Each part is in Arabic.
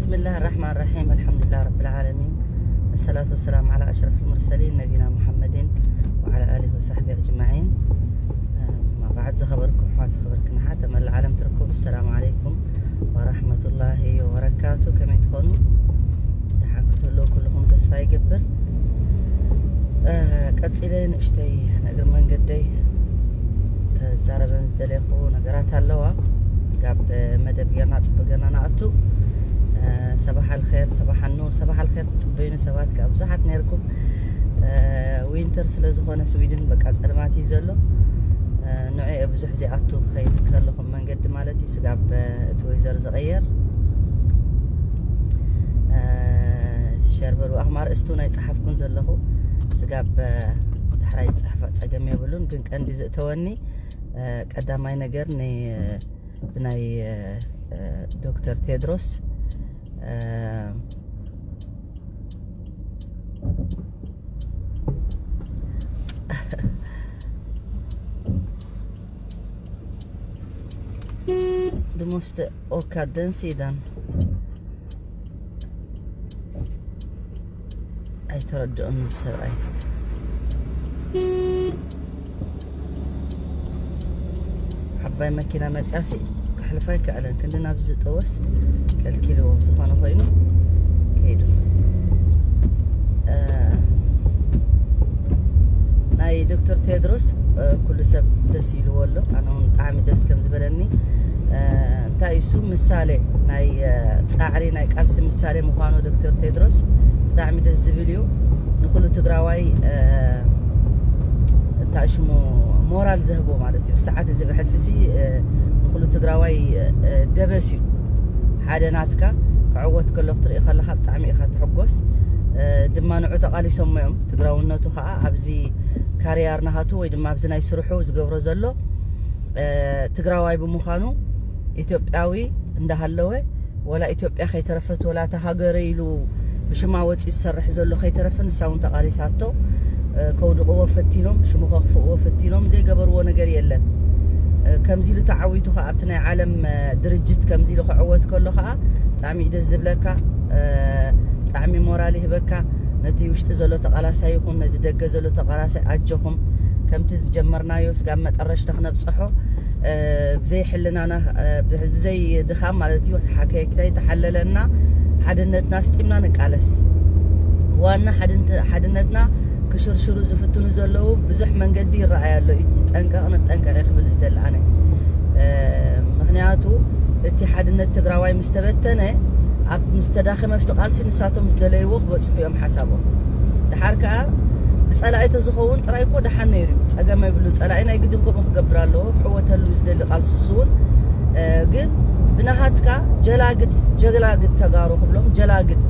بسم الله الرحمن الرحيم. الحمد لله رب العالمين، الصلاة والسلام على أشرف المرسلين نبينا محمد وعلى آله وصحبه أجمعين. ما بعد زخبركم ما زخبركم حتى من العالم تركوا. السلام عليكم ورحمة الله وبركاته. كما تكونوا تحكتوا له كلهم تسفى يقبر قتيلين اشتي نقر من قدي تزاربن زدليخو نقرات اللوا قاب مدب جنا تبقنا نعتو صباح الخير صباح النور صباح الخير تصبينو سبات كابزحت نيركم وينتر سلازخونه سويدن بقى صلماتي زلو نوعي بزح زياتو خيت كلكم من قد مالتي سقاب تويزر زغير شربرو احمر استونا يصحفكم زلخو سقاب تحراي صحفه صقم يبلون ግን ቀንዲ ዝተወኒ ቀዳማይ ነገር ነይ ብናይ ዶክተር ቴድሮስ Du måste åka den sidan. Jag tar det om så här. حباي ماكينة متأسي كحلفاي كألن كندنا بزتوس كالكيلو زخانة خوينو كيدو ناي دكتور تيدروس كل سب دسيلو والله أنا طعمي دس كم زبلني تايسو مثالي ناي تعري ناي قالس مثالي مخانو دكتور تيدروس طعمي دس زبليو نخلو تقراواي تاشمو مورال زهبو مالتي بساعات الزبح الفسي نخلو تقراواي دبسيو حادناتكا كعوت كله طريق خلها بطعمي اخا تحقوس دما نوع تقالي سميهم تقراوناتو خا ابزي كاريارنا هاتو وي دما ابزنا يسرحو زغبرو زلو تقراواي بمخانو ኢትዮጵያዊ እንደሃለወ ولا ኢትዮጵያ خيترفت ولا تهاجريلو بشماوت يسرح زلو خيترفن ساون تقاليساتو كودقو وفتيلهم شمخ وفتيلهم زي قبروا نجار يلن كمزيلو تعويتو خابتنا عالم درجت كمزيلو خعوت كله خا طعمي يدزب لك طعمي مورالي هبكا نتي وشت زلو تقلاسا يكون نزي دغ زلو تقلاسا اجخم كم تزجمرنايو سقام مطرش تخنا بصحو بزي حلنا بزي دخام مالتي حكايه كده يتحللنا حدنتنا استيمنا نقالس وانا حدنتنا كشرشرو زفتنو زلو بزح منقدي الرأي له نتنقق يخبل ازدل عنه مغنياتو اتحادنا التقراواي مستبتنه عب مستداخمه افتقالسي نساتو مزدليوخ بصحو يوم حسابه دحاركا بصلايت زخون طرايكو دحان نيرو صقما يبلو صلاينا يقدنكم مخغبرالو حوتلو زدل قالسسون ግን بنهاتكا جلاقد تغارو خبلهم جلاقد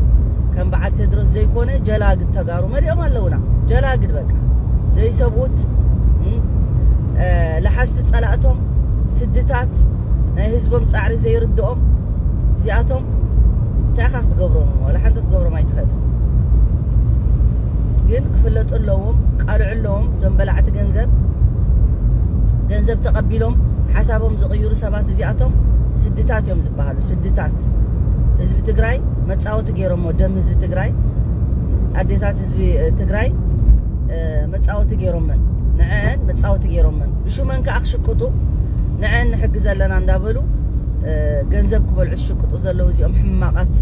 كان بعد تدرس زي كونه جلاقد تغارو مريم اللونا جلاقد بقى زي سبوت لحست صلاتهم سدتات ناي حزبهم صعري زي يردهم زياتهم تاخخ تقبرهم ولا حتى تقبرهم ما يتخد ግን كفلت لهم قالوا لهم زنبلعت ገንዘብ ተቀቢሎም حسابهم زغيرو سبات زياتهم سدتات يوم زبالو سدتات حزب تግራይ متصاوت غيرهم ودم حزب تግራይ اديتات حزب تግራይ متصاوت غيرهم نعن متصاوت غيرهم بشو من كاخشقطو نعن نحجز لنا اندابلو ገንዘብ كبل عشقطو زلو زيهم حماقات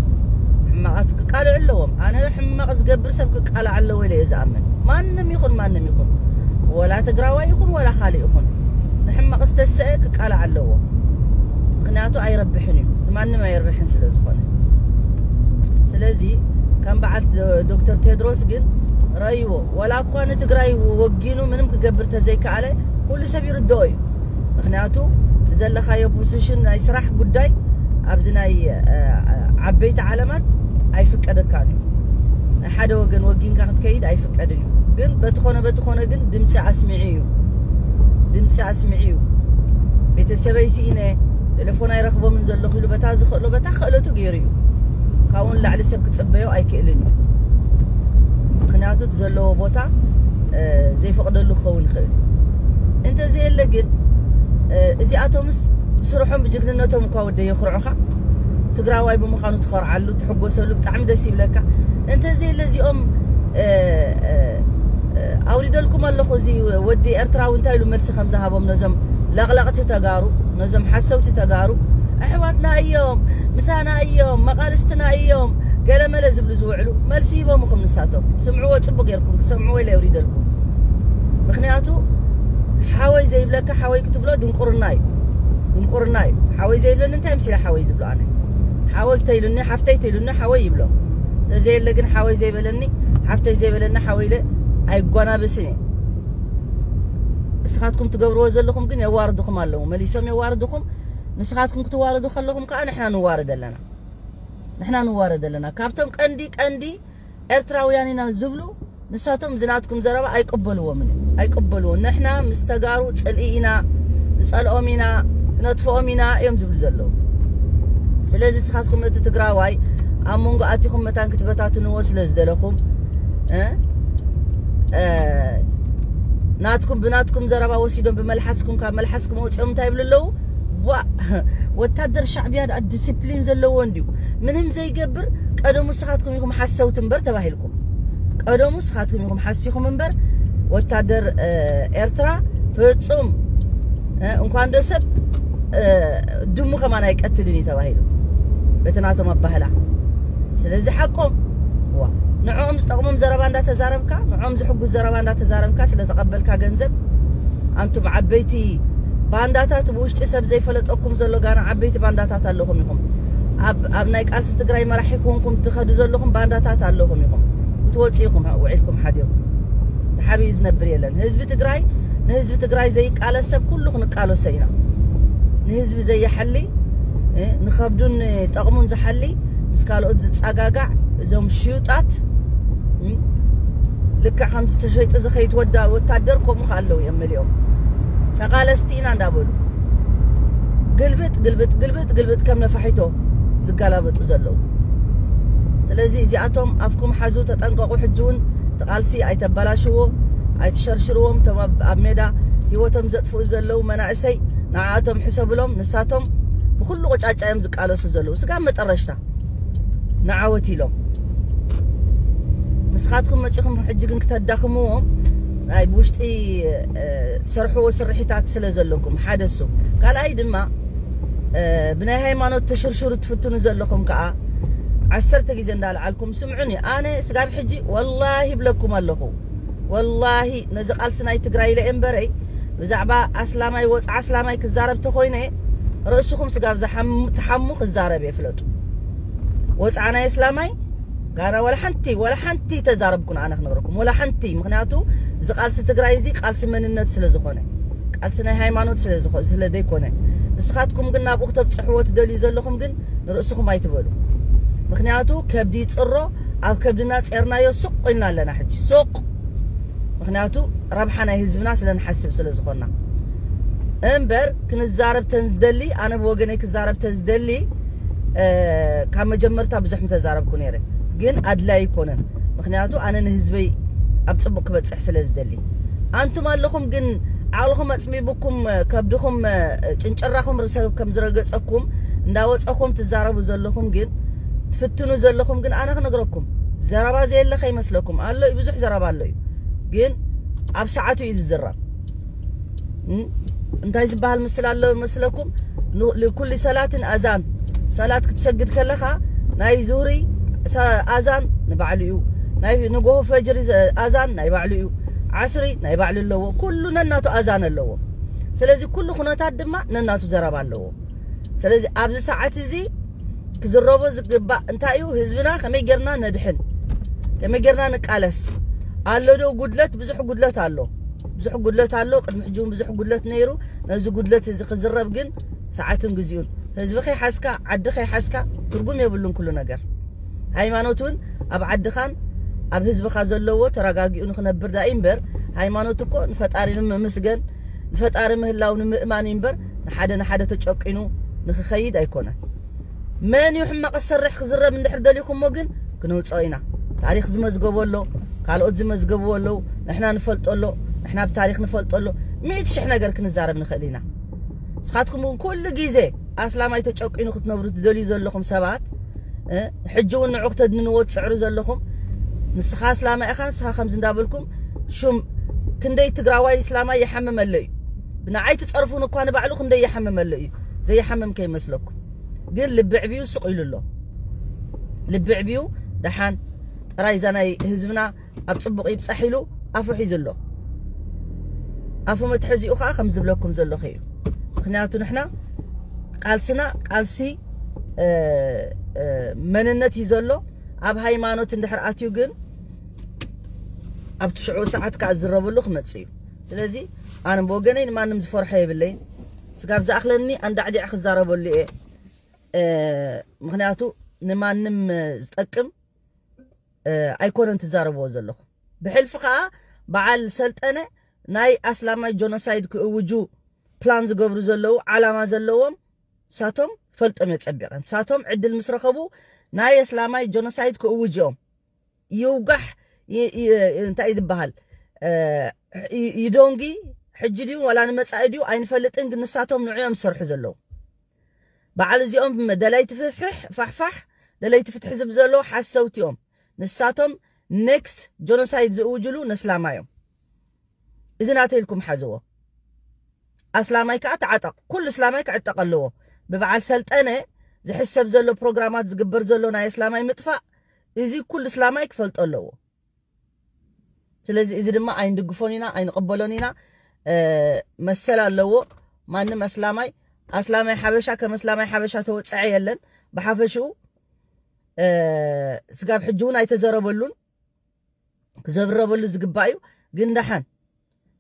قالوا لهم انا حماق زغبر سب قال علو ولا يزامن مانم يخون ولا تግራዋይ يخون ولا خالي يخون نحماق استسئك قال علو مخنياتو ايربحني مانم ما يربحن سلازخونه سلازي كان بعد دكتور تيدروس جن رايو ولا كون تግራይ ووجينو منم كغبر تزيك على كل سب يردوي مخنياتو تزلخايو بوزيشن اي سراح غداي ابزناي عبيت علامات اي فقدكانو حدا وجن وجينكا كتكيد اي فقدنيو جن بتخونه جن دمسي اسمعيو بيتسبي سينه تليفون يرخبو من زلخو له بتا زخلو بتا خلتو غيريو كاون لعلي سب كتصبيو اي كيلني مخنياتو تزلو بوتا زي فقدلو خون خيل انت زي لجن ازي اتومس بسروحهم بجكننتهم كاو ودي يخرعوخا تقراواي بمخانو تخرعلو تحقوسلو بطعم دس يبلكا انت زي الذيهم أوريدلكم الله خوزي ودي أرتراو انتايلو مرسي خمسة هابهم نزم لغلقتي تقارو نزم حسوتي تقارو أحواتنا أيوم مسانا أيوم مقالستنا أيوم قال ما لازم لزوعلو مالسي بمخم نساتهم سمعوا وتصبق غيركم سمعوا إلا أوريدلكم مخنياتو حاوي زي بلك حاوي كتب له دنقرناي حاوي زي بلن انت امسي حاوي زبلو انا حاوي تيلوني حفتي تيلوني حاوي يبلو زي لكن حاوي زي بلني حفتي زي بلن حاوي له اي غنا بسني اسخاتكم تقبروا زلكم كن يواردكم الله مليسهم يواردكم نسخاتكم تواردوا خلكم كان احنا نوارد لنا كابتم قندي ارتراوياننا زبلو نساتهم زناتكم زربا ايقبلوا نحنا مستغارو صلئينا نصلؤمينا نطفؤمينا يوم زبل زلو سلازي سخاتكم تتقراواي امونغو اتيكم متان كتبتاتنو سلازدلكم ناتكم بناتكم زربا وسيدون بملحسكم كان ملحسكم وصم تايبللو وتادر شعبي هذا الديسيبلين زلو ونديو منهم زي يقبر قدمو سخاتكم يكم حسوا تنبر تباهيلكم قدمو سخاتكم يكم حسيكم منبر وتادر إرترا فتصم እንኳን ደሰብ ድሙ ከማን አይቀትልኒ ተባሂሉ በተናቶ መባህላ ስለዚህ حقهم ንዑም ዝጠቅሞም ዘረባ እንዳተዛረብካ ንዑም ዝሕጉዝ ዘረባ እንዳተዛረብካ ስለተቀበልካ ገንዘብ አንቱም ዓበይቲ ባንዳታት ውሽጢ ሰብ ዘይፈለጠኩም ዘሎ ጋና ዓበይቲ ባንዳታት ኣለኩም ይኹም ኣብ ናይ ቃልሲ ትግራይ መራሒ ኮንኩም ትኸዱ ዘለኹም ባንዳታት ኣለኩም ይኹም ትወጪኹም ውዒልኩም ሓዲርኩም ተሓቢዩ ዝነብር የለን ህዝቢ ትግራይ نهزب تقراي زي قال السب كله نقالو سينا نهزب زي يحلي نخبدون تقمون زحلي مسكالو زصاغاغع زوم شيوطات لك 5 شيط زخيت ودا وتادر كوم خالو يمليوم تقال استينا اندابلو قلبت كم نفحيتو زقالابطو زلو سلازي زياتهم افكم حزو تطنققو حجون تقالسي ايتبلاشو ايتشرشروهم تم ابميدا هيوتهم زطفو زلو مناعسي نعاتهم حسبلهم نساتهم بكل قጫጫيم زقالوس زلو سقام مطرشتا نعاوتي لهم مسخاتكم مصيكم حجكن كتداخموهم اي بوشتي تسرحوا سرحيتات سلازلكم حادثو قال اي دما بناي هيمانوت تشرشرو تفتنو زلكم كا 10 غيزه اندالعلكم سمعوني انا سقاب حجي والله بلكم اللهو والله نزقال سناي تግራይ ለእምበረይ بزعبا اسلامي وص اسلامي كزارب تخوينه رؤسكم سقاب تحمو كزارب يفلطو وصانا اسلامي غارا ولا حنتي تزاربكن انا نغركم ولا حنتي مخنياتو زقال تግራይ زي قالس مننت ስለዝኾነ قالس ናይ ሃይማኖት ስለዝኾነ ስለደይኮነ ንስኻትኩም ግን ናብ ወቅት ጽሕወት ደልዩ ዘለኹም ግን رؤسكم አይትበሉ مخنياتو كبدي ጽሮ ኣብ ከብድና ጸርናዮ ሱቅ ቆይና ኣለና ሕጂ ሱቅ مخنياتو ربحنا هزبنا سلن حسب سلازخونا امبر كنزارب تنزدلي انا بوغني كزارب تنزدلي كما جمرتا بزح متزاربكو نيره جن ادلا يكونن مخنياتو انا نهزبي ابصبق كبصح سلازدلي انتم اللهم جن عالكم اصميبكم كبدكم چنچراكم رسب كم زرغصكم እንዳወጽኹም تزاربو ዘለኹም ግን تفتنو ዘለኹም ግን انا خنغركم زربا زي اللي خيمسلكم الله بزح زربا الله ግን ኣብ ሰዓቱ ይዝዝራብ እንታይ ዝበሃል ምስል ኣሎ መስለኩም لكل صلاه اذان صلاه ክትሰግድ ከለኻ ናይ ዙሪ اذان ንባዕሉ ናይ ንጎሆ ፈጅር اذان ናይ ባዕሉ ዓስሪ ናይ ባዕሉ ኣለዎ ኩሉ ነናቱ اذان ኣለዎ ስለዚ ኩሉ ኹነታት ድማ ነናቱ ዘረባ ኣለዎ ስለዚ ኣብ ሰዓት እዚ ክዝረቦ ዝግባ እንታይ እዩ ህዝብና ከመይ ገርና ነድሕን ከመይ ገርና ንቃለስ አለዶ ጉድለት ብዙሕ ጉድለት አሎ ቅድም ሕጁን ብዙሕ ጉድለት ነይሩ ነዚ ጉድለት እዚ ክዝረብ ግን ሰዓትን ግዜውን ህዝቢ ኸይ ሓስካ ዓዲ ኸይ ሓስካ ትርጉም የብሉን ኩሉ ነገር ሃይማኖቱን ኣብ ዓድኻን ኣብ ህዝብኻ ዘለዎ ተረጋጊኡ ንኽነብር ዳኢምበር ሃይማኖት እኮ ንፈጣሪ ንምስገን ንፈጣሪ ምህላው ንምእማን ይምበር ንሓደ ተጨቂኑ ንኽኸይድ ኣይኮነን መን ይሕመቕ ዝሰርሕ ክዝረብ እንድሕር ደሊኹሞ ግን ክንውፅኦ ኢና ታሪክ ዝመዝገበሎ ካልኦት ዝመዝገበሎ ንሕና ንፈልጠሎ نحنا بتاريخ نفلطلو 100 شح نجر كنزارب نخلينا سخاتكم كل جيزة أسلامي تشوكينو ختنبرو تدلي زلهم سبات حجون عقدة نوت سعر زلهم نسخة أسلامي أخان سخة خمس دابلكم شوم كندي تقراوي إسلامي يحمم اللي بنعيت تصرفون كوان بعلو كندي يحمم اللي زي يحمم كي مسلكم قل لبعبيو سقيل الله لبعبيو دحان راي زناي هزبنا أبصبق يبصحيلو أفو حيزلو أفو متحزي أخا خمس بلوكم زلو خيو مخنياتو نحنا قالسنا قالسي مننتي زلو أب هايمانوت اندحر آتيو قن أب 9 ساعات كأزربلو خمتسيو سلازي أنا بوغنين ما نمز فرحي بالليل سقاب زاخلني أند عدي أخزاربو اللي مخنياتو نمانم زتقم أيكون تزاربو زلو بحلف خا بعل سلطنة ناي أسلامي جونوسايد كوجو بلانز قبرو زلو علامة زلوهم ساتهم فلتم يتصبقن ساتهم عدل مسرخبو ناي أسلامي جونوسايد كوجوهم يوقح انتا يدبهال يدونجي حجديو ولا نمصايديو اينفلطن ግን ساتهم نعيم سرح زلو بعل زيهم دلي تففح فحفح دلي تفتح زب زلو حسوتيهم نساتهم next جونوسايد زوجلو نسلامايهم إذن أتيلكم حزوه أسلامي كأتعتق كل إسلامي كأتعتق اللوه ببعال سلطنة زي حسب زلو بروغرامات زقبر زلو نا إسلامي مدفع إذي كل إسلامي كفلت اللوه سلازي إذا دما أين دقفونينا أين قبلونينا مسلا اللوه ما نم أسلامي حبشا كمسلامي حبشا توتسعي يلن بحفشو سقاب حجون أي تزربلون كزبربلو زقبايو قندحان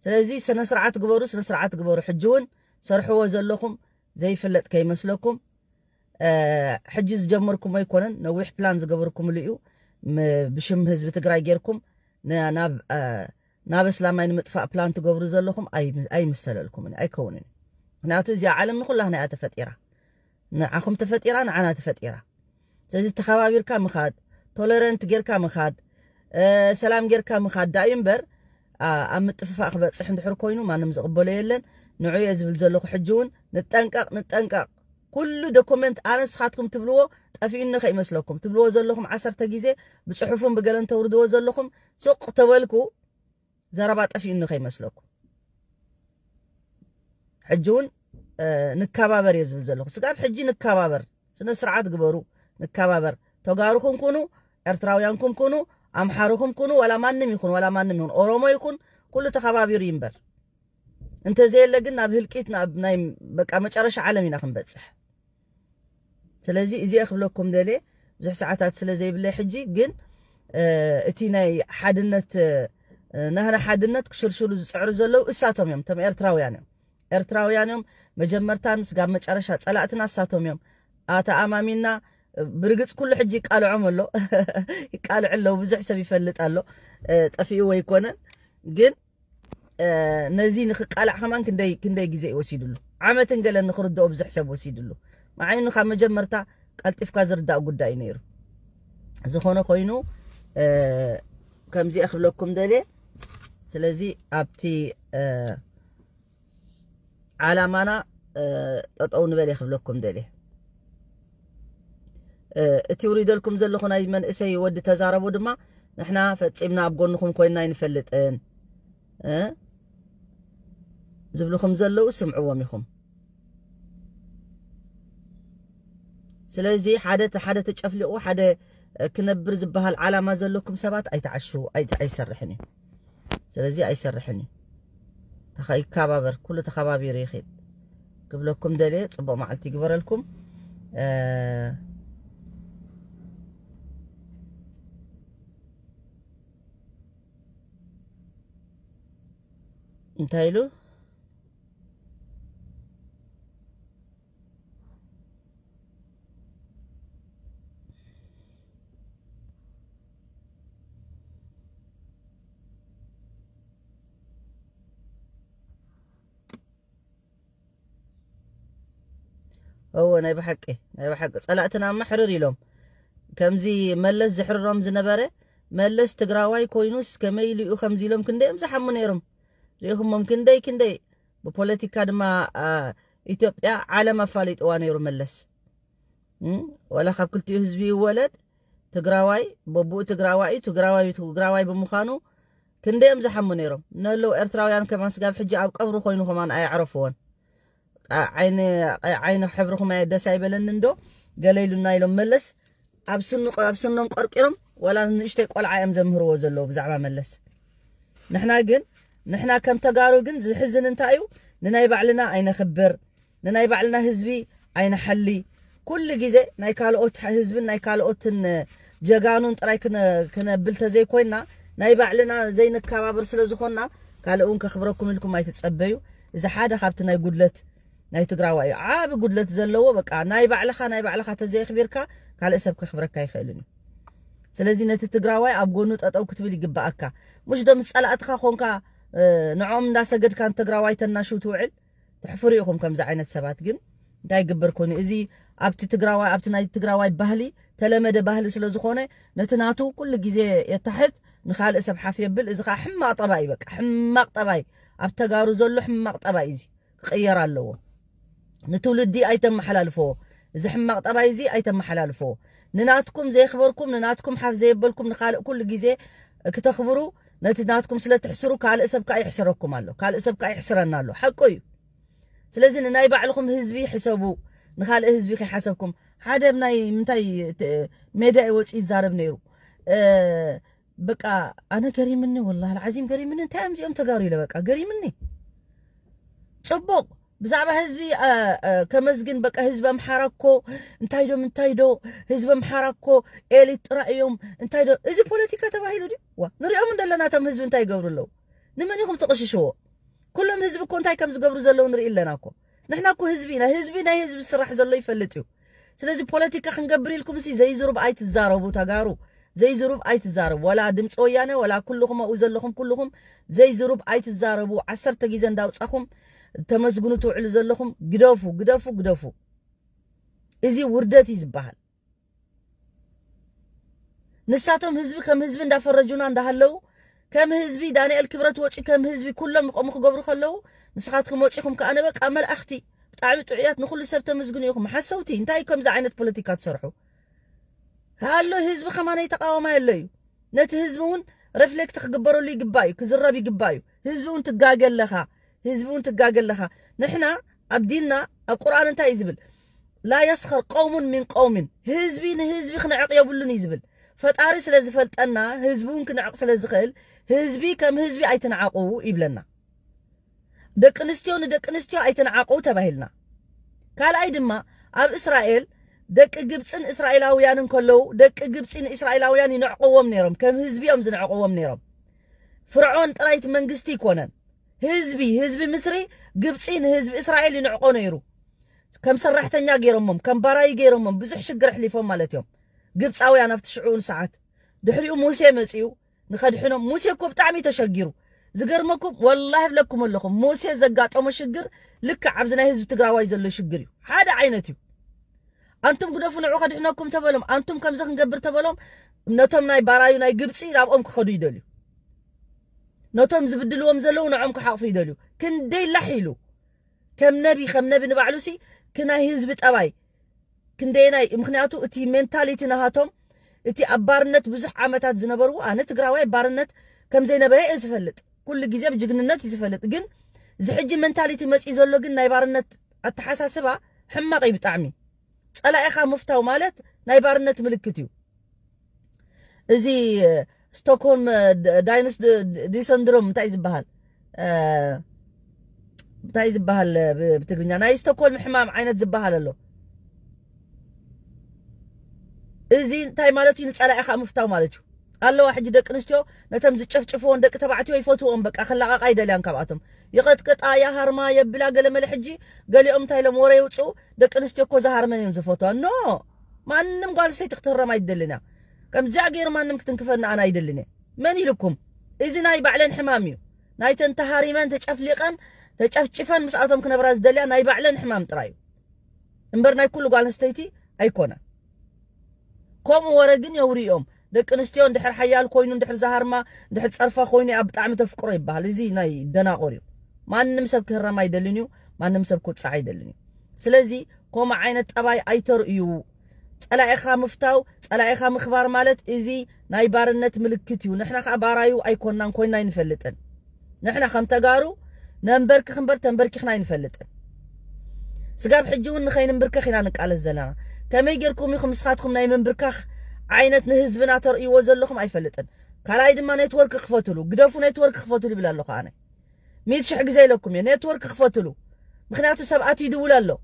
سلازي سنسرعات قبورو حجون سرحوا زلكم زي فلت كي مسلكم حجز جمركم ما يكونن نويح بلانز قبركم ليو بشم هزب تقراي غيركم ناب اسلامين مطفأ بلان تقبرو زلكم اي مسل لكم اي كونن ناتو زي عالم كلها نا تفطيره نعكم تفطيره نعنا تفطيره سلازي تخابيركا مخاد توليرنت غيركا مخاد سلام غيركا مخاد دايم بر أمتفق بتصح ندحر كوينو ما نمز قبله يلن نوعي أزبل زلو حجون نتنقق كل دوكومنت أنا سخاتكم تبلوه طفينا خي مسلكم تبلوه زلكم 10 جيزة بصحفهم بقلن توردوا زلكم سوق تبلكو زربات طفينا خي مسلكم حجون نكابابر يزبل زلكم سقاب حجي نكابابر سنة سرعات قبرو نكابابر توقاروكم كونو ارتراويانكم كونو أمحاركم كونوا ولا مانم يكون ولا مانم يكون أوروما يكون كل تخابير ينبر أنت زي اللي قلنا بهالكيتنا بنايم بقى مجرش عالمينا خم بتصح سلازي إزي أخبركم دلي زح ساعات سلازي بالله حجي جن اتينا حادنت نهنا حادنت كشرشلو سعر زلو اساتهم يوم تم إرتراويانهم مجمرتان سقام مجرش صلاتنا اساتهم يوم آتا أمامينا برقص كل حجي قالوا عمله قالوا علو بزح سبي يفلط الله طفيو ويكونن ግን ነዚ ንኽቃልዕ ከማን ክንደይ ግዜ ይወሲድሉ ዓመትን ገለ ንኽርድኦ ብዙሕ ሰብ ወሲድሉ ማዓይኑ ካብ መጀመርታ ቀልጢፍካ ዝርዳእ ጉዳይ ነይሩ ዝኾነ ኮይኑ ከምዚ ኣኽብለኩም ደለ ስለዚ ኣብቲ ዓላማና ጠጠው ንበል ይኽብለኩም ደለ እቲ ውሪደልኩም ዘለኹ ናይ መንእሰይ ወዲ ተዛረቡ ድማ ንሕና ፈፂምና ኣብ ጎንኹም ኮይና ይንፈልጥን زبلكم زلوا سمعوا ميكم سلازي حدا تشفلقوا حدا كنبر زبها العلامه زلكم سبات اي تعشوا اي سرحني سلازي اي سرحني تخاي كبابر كل تخبابير يخيد قبلكم دلي صبوا معلتي قبر لكم انتايلو هو ناي بحقي صلاتنا محرر يلوم كمزي ملس زحررهم زنبره ملس تقراواي كوينوس كميلو خمزي لهم كندي امزحم نيرم ريهم ممكن كندي ببوليتيكا دما ኢትዮጵያ ዓለም ኣፋሊጥዋ ነይሩ መለስ ወላ ካብ ክልቲኡ ህዝቢ ይወለድ ትግራዋይ በቡኡ ትግራዋይ ብምዃኑ ክንደዮም ዝሓሙ ነይሮም ነለው ኤርትራውያን ከማን ስጋብ ሕጂ ኣብ ቀብሩ ኮይኑ ከማን ኣይዕረፍዎን ዓይነ ሕብርኩም ደስ ኣይበለኒ እንዶ ገለይሉና ኢሎም መለስ ኣብ ስኖም ቆርቂሮም ወላ ንእሽተይ ቆልዓ እዮም ዘምህርዎ ዘለዉ ብዛዕባ መለስ ንሕና ከም ተጋሩ ግን ዝሕዝን እንታይ እዩ ንናይ ባዕልና ኣይነኽብር ንናይ ባዕልና ህዝቢ ኣይነሐሊ ኩሉ ግዜ ናይ ካልኦት ህዝብን ናይ ካልኦትን ጀጋኑን ጥራይ ክነብል ተዘይኮይና ናይ ባዕልና ዘይንከባብር ስለዝኾንና ካልኡን ከኽብረኩም ኢልኩም ኣይትጸበዩ እዚ ሓደ ካብቲ ናይ ጉድለት ናይ ትግራዋይ ዓብ ጉድለት ዘለዎ በቃ ናይ ባዕልኻ ተዘይኽቢርካ ካልእ ሰብ ከኽብረካ ይኽእልን ስለዚ ነቲ ትግራዋይ ኣብ ጎኑ ጠጠው ክትብል ይግባአካ ሙሽ ዶ ምስ ጸላእትካ ኾንካ ንዖም እንዳሰገድካ ትግራዋይ ተናሹ ትውዕል ትሕፍሩ ኢኹም ከምዚ ዓይነት ሰባት ግን እንታይ ይግበር ኮኒ እዚ ኣብቲ ናይ ትግራዋይ ባህሊ ተለመደ ባህሊ ስለዝኾነ ነቲ ናቱ ኩሉ ግዜ የተሕት ንኻልእ ሰብ ሓፍ የብል እዚ ከዓ ሕማቕ ጠባይ በቃ ሕማቕ ጠባይ ኣብ ተጋሩ ዘሎ ሕማቕ ጠባይ እዚ ክቕየር ኣለዎ ንትውልዲ ኣይተመሓላልፎ እዚ ሕማቕ ጠባይ እዚ ኣይተመሓላልፎ ንናትኩም ዘይኽበርኩም ንናትኩም ሓፍ ዘይበልኩም ንኻልእ ኩሉ ግዜ ክተኽብሩ ነቲ ናትኩም ስለትሕስሩ ካልእ ሰብ ከዓ ይሕስረኩም ኣሎ ካልእ ሰብ ከዓ ይሕስረና ኣሎ ሓቂ እዩ ስለዚ ንናይ ባዕልኩም ህዝቢ ሕሰቡ ንኻልእ ህዝቢ ከይሓሰብኩም ሓደ ናይ ምንታይ ሜዳ ይወፂ ይዛረብ ነይሩ በቃ ኣነ ገሪምኒ والله العظيم ገሪምኒ እንታይ እዮም እዚኦም ተጋሩ ኢለ በቃ ገሪምኒ ጽቡቕ ብዛዕባ ህዝቢ ከመዝግን በቃ ህዝቢ ኣምሓራኮ እንታይ ዶ ህዝቢ ኣምሓራኮ ኤሊት ጥራይ እዮም እንታይ ዶ እዚ ፖለቲካ ተባሂሉ ዲ ዋ ንሪኦም እንደለና ተም ህዝቢ እንታይ ይገብሩ ኣለዉ ንመን ኢኹም ትቕሽሽዎ ኩሎም ህዝቢ እኮ እንታይ ከም ዝገብሩ ዘለዉ ንርኢ ኣለና እኮ ንሕና እኮ ህዝቢ ናይ ህዝቢ ስራሕ ዘሎ ይፈልጥ እዩ ስለዚ ፖለቲካ ክንገብር ኢልኩም ሲ ዘይዝሩብ ኣይትዛረቡ ተጋሩ ዘይዝሩብ ኣይትዛረቡ ወላ ድምፂ ወያነ ወላ ኩልኹም ኣብኡ ዘለኹም ኩልኹም ዘይዝሩብ ኣይትዛረቡ 10 ግዜ እንዳውፃኹም ተመስግኑ ትውዕሉ ዘለኹም ግደፉ እዚ ውርደት እዩ ዝበሃል ንሳቶም ህዝቢ ከም ህዝቢ እንዳፈረጁና እንዳሃለው ከም ህዝቢ ዳንኤል ክብረት ወጪ ከም ህዝቢ ኩሎም ይቆሙ ክገብሩ ከለው ንስኻትኩም ወጪኹም ከኣነ በቃ መልእኽቲ ብጣዕሚ ጥዑያት ንኹሉ ሰብ ተመስግኑ ኢኹም ሓሰውቲ እንታይ ከምዚ ዓይነት ፖለቲካ ትሰርሑ ሃሎ ህዝቢ ከማነይ ተቃወማ ኣሎ እዩ ነቲ ህዝቢ እውን ሪፍሌክት ክግበረሉ ይግባእ እዩ ክዝረብ ይግባእ እዩ ህዝቢ እውን ትጋገለኻ ንሕና ኣብ ዲንና ኣብ ቁርኣን እንታይ እዩ ዝብል ላ የስኸር ቀውሙን ሚን ቀውምን ህዝቢ ንህዝቢ ክንዕቕ የብሉን እዩ ዝብል ፈጣሪ ስለ ዝፈልጠና ህዝቢ እውን ክንዕቕ ስለ ዝኽእል ህዝቢ ከም ህዝቢ ኣይትንዓቑ ይብለና ደቂ ኣንስትዮ ንደቂ ኣንስትዮ ኣይትንዓቑ ተባሂልና ካልኣይ ድማ ኣብ እስራኤል ደቂ ግብፅን እስራኤላውያንን ከለዉ ደቂ ግብፂ ንእስራኤላውያን ይንዕቕዎም ነይሮም ከም ህዝቢኦም ዝንዕቕዎም ነይሮም ፍርዖን ጥራይት መንግስቲ ይኮነን ህዝቢ ምስሪ ግብፂ ንህዝቢ እስራኤል ይንዕቆ ነይሩ ከም ሰራሕተኛ ገይሮሞም ከም ባራይ ገይሮሞም ብዙሕ ሽግር ሕሊፎም ማለት እዮም ግብፃውያን ኣብቲ ሽዑን ሰዓት ድሕሪኡ ሙሴ መፂኡ ንኸድሕኖም ሙሴ እኮ ብጣዕሚ ተሸጊሩ ዝገርመኩም ወላሂ ብለኩም ኣለኹም ሙሴ ዘጋጠሞ ሽግር ልክዕ ኣብዚ ናይ ህዝቢ ትግራዋይ ዘሎ ሽግር እዩ ሓደ ዓይነት እዩ አንቱም ግደፉ ንዑ ከድሕነኩም ተበሎም አንቱም ከምዚ ክንገብር ተበሎም ነቶም ናይ ባራዩ ናይ ግብፂ ናብኦም ክኸዱ ይደልዩ ነቶም ዝብድልዎም ዘለዉ ንዖም ክሓቕፉ ይደልዩ ክንደይ ላሕ ኢሉ ከም ነቢ ንባዕሉ ሲ ክናይ ህዝቢ ጠባይ ክንደይ ናይ ምክንያቱ እቲ ሜንታሊቲ ናሃቶም እቲ ኣብ ባርነት ብዙሕ ዓመታት ዝነበርዎ ኣነ ትግራዋይ ባርነት ከም ዘይነበረ እየ ዝፈልጥ ኩሉ ግዜ ብጅግንነት እዩ ዝፈልጥ ግን ዝሕጂ ሜንታሊቲ መፂ ዘሎ ግን ናይ ባርነት ኣተሓሳስባ ሕማቕ እዩ ብጣዕሚ ጸላኢኻ ምፍታው ማለት ናይ ባርነት ምልክት እዩ እዚ ستوكهولم داينوس دي سندروم እንታይ ዝበሃል ብትግርኛ ናይ ስቶክሆልም ሕማም ዓይነት ዝበሃል ኣሎ እዚ እንታይ ማለት እዩ ንጸላኢኻ ምፍታው ማለት እዩ ኣለዋ ሕጂ ደቂ ኣንስትዮ ነቶም ዝጨፍጭፍዎን ደቂ ተባዕትዮ ይፈትውኦም በቃ ክላቃቃ ይደልያን ካብኣቶም ይቐጥቅጣ ያሃርማ የብላ ገለመለ ሕጂ ገሊኦም እንታይ ኢሎም ወረ ይውፅኡ ደቂ ኣንስትዮ እኮ ዝሃርመን እዮም ዝፈትዋ ኖ ማንም ጓል ሰይቲ ክትህረም ኣይደልና ከምዚ ገይሩ ማንም ክትንክፈና ኣነ ኣይደልን መን ኢልኩም እዚ ናይ ባዕለን ሕማም እዩ ናይተን ተሃሪመን ተጨፍሊቀን ተጨፍጭፈን ምስኣቶም ክነብራ ዝደልያ ናይ ባዕለን ሕማም ጥራይ እዩ እምበር ናይ ኩሉ ጓል ኣንስተይቲ ኣይኮነን ከምኡ ወረ ግን የውሪኦም ደቂ ኣንስትዮ እንድሕር ሓያል ኮይኑ እንድሕር ዝሃርማ እንድሕር ፀርፋ ኮይኑ ኣብ ብጣዕሚ ተፍቅሮ ይበሃል እዚ ናይ ደናቆር እዩ ማንም ሰብ ክህረም ኣይደልን እዩ ما نمسب كوت سعيد اللي سلازي كوما عين الطباي أيتر يو صلايخا مفتاو صلايخا مخبار مالت إزي ناي بارنت ملكتيو نحنا خبارايو أيكوننا كوينا ينفلتن نحنا خم تجارو نمبرك خمبر تنبرك خنا ينفلتن سقاب حجون نخين نمبرك خنا نقال الزلانة كما يجركم يخم مسخاتكم ناي منبركخ عينت نهزبنا ترقي وزلكم أيفلتن كلاي دما نتورك خفتلو قدفو نتورك خفتلو بلا لو خانه ميت شحق زي لكم يا نتورك خفتلو مخناتو سبعاتو يدولالو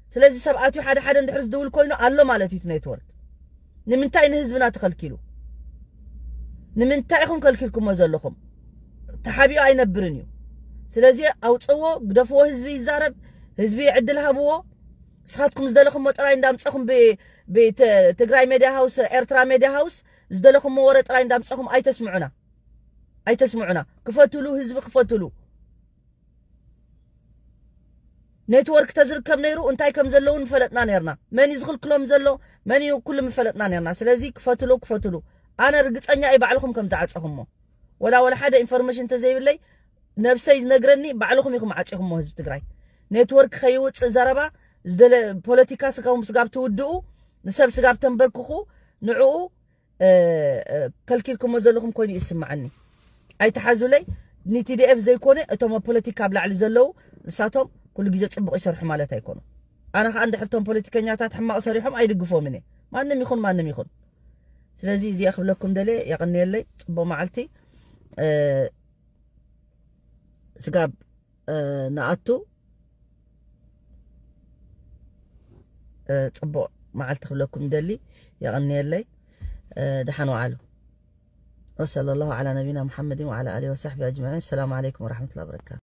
سلازي سبعاتو حدا ندحرز دول كوينو الله مالتي نتورك نمنتاي نهزبنا تخلكيلو نمنتاي خم كلكلكم وزلكم تحابيو اينبرنيو سلازي اوصو قدفو حزبي يزارب حزبي يعدل هبو سخاتكم زدلكم مطراي اندامصخم تግራይ ميديا هاوس ኤርትራ ميديا هاوس زدلكم مورا طراي اندامصخم ايتسمعونا كفتلو حزب كفتلو نتورك تزركب نيرو انتاي كم زلون فلتنا نيرنا من يزخل كلهم زلو من يكل من فلتنا نيرنا سلازي كفتلو انا رغصنيا اي بعلكم كم زعصخمو ولا حدا انفورميشن تزيبلي نفسي نغرني بعلكم يكم عصخمو حزب تግራይ نتورك خيوص زربا زدل بوليتيكا سكاوم سغاب تودو نسب سغاب تنبركخو نعو كلكلكم مزلكم كون يسمعني اي تحازو لي ني تي دي اف زي كونه اتوم بوليتيكا بلاعلي زلو نساتهم كل غيزه صبق يسرح مالت ايكونو انا عند حرتهم بوليتيكانياتات حما صريحهم ايدغفوم اني مانم يخون سلازي زي اخذ لكم دلي يقني لي صبو معلتي سغاب ناتو صبو معلت خلكم دلي يغني لي دحن وعلو وصلى الله على نبينا محمد وعلى اله وصحبه اجمعين السلام عليكم ورحمه الله وبركاته.